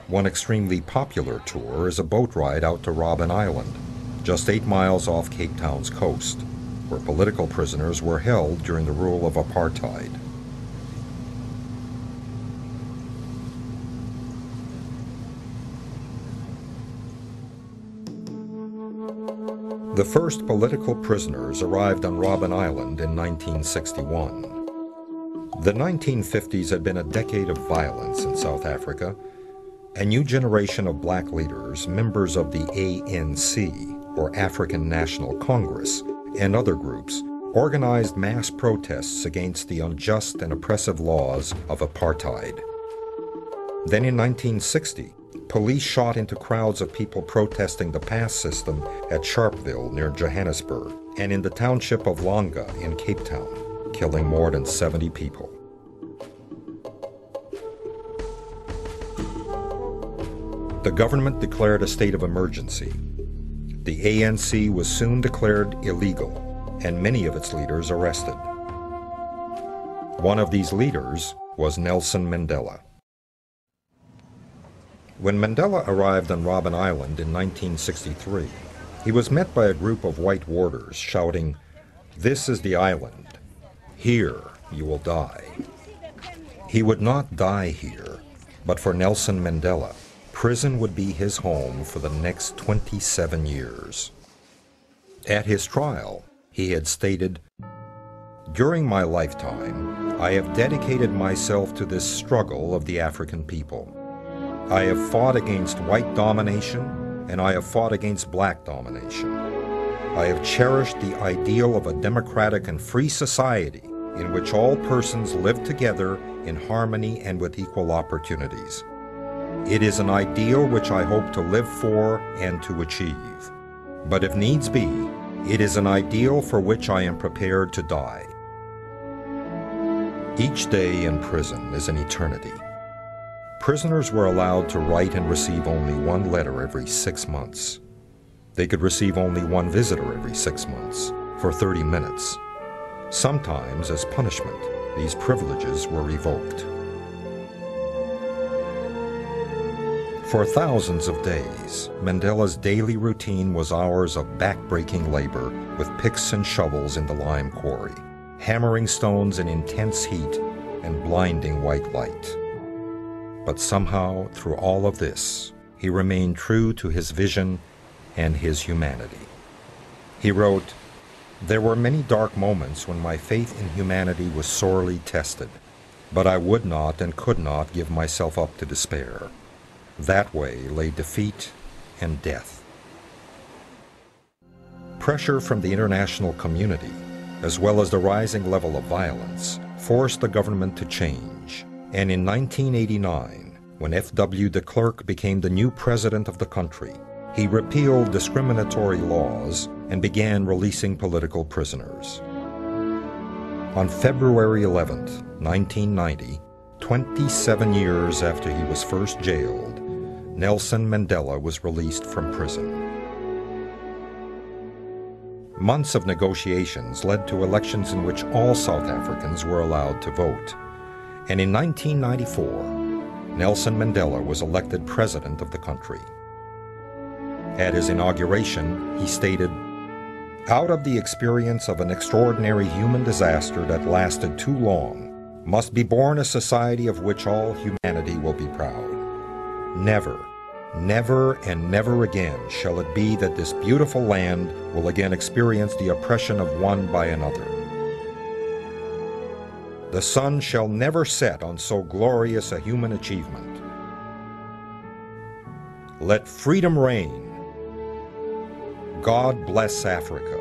One extremely popular tour is a boat ride out to Robben Island, just 8 miles off Cape Town's coast, where political prisoners were held during the rule of Apartheid. The first political prisoners arrived on Robben Island in 1961. The 1950s had been a decade of violence in South Africa. A new generation of black leaders, members of the ANC, or African National Congress, and other groups, organized mass protests against the unjust and oppressive laws of apartheid. Then in 1960, police shot into crowds of people protesting the pass system at Sharpeville near Johannesburg and in the township of Langa in Cape Town, killing more than 70 people. The government declared a state of emergency. The ANC was soon declared illegal, and many of its leaders arrested. One of these leaders was Nelson Mandela. When Mandela arrived on Robben Island in 1963, he was met by a group of white warders shouting, "This is the island. Here you will die." He would not die here, but for Nelson Mandela, prison would be his home for the next 27 years. At his trial, he had stated, "During my lifetime, I have dedicated myself to this struggle of the African people. I have fought against white domination, and I have fought against black domination. I have cherished the ideal of a democratic and free society in which all persons live together in harmony and with equal opportunities. It is an ideal which I hope to live for and to achieve. But if needs be, it is an ideal for which I am prepared to die." Each day in prison is an eternity. Prisoners were allowed to write and receive only one letter every 6 months. They could receive only one visitor every 6 months, for 30 minutes. Sometimes, as punishment, these privileges were revoked. For thousands of days, Mandela's daily routine was hours of back-breaking labor with picks and shovels in the lime quarry, hammering stones in intense heat and blinding white light. But somehow, through all of this, he remained true to his vision and his humanity. He wrote, "There were many dark moments when my faith in humanity was sorely tested, but I would not and could not give myself up to despair. That way lay defeat and death." Pressure from the international community, as well as the rising level of violence, forced the government to change. And in 1989, when F.W. de Klerk became the new president of the country, he repealed discriminatory laws and began releasing political prisoners. On February 11, 1990, 27 years after he was first jailed, Nelson Mandela was released from prison. Months of negotiations led to elections in which all South Africans were allowed to vote. And in 1994, Nelson Mandela was elected president of the country. At his inauguration, he stated, "Out of the experience of an extraordinary human disaster that lasted too long, must be born a society of which all humanity will be proud. Never, never, and never again shall it be that this beautiful land will again experience the oppression of one by another. The sun shall never set on so glorious a human achievement. Let freedom reign. God bless Africa."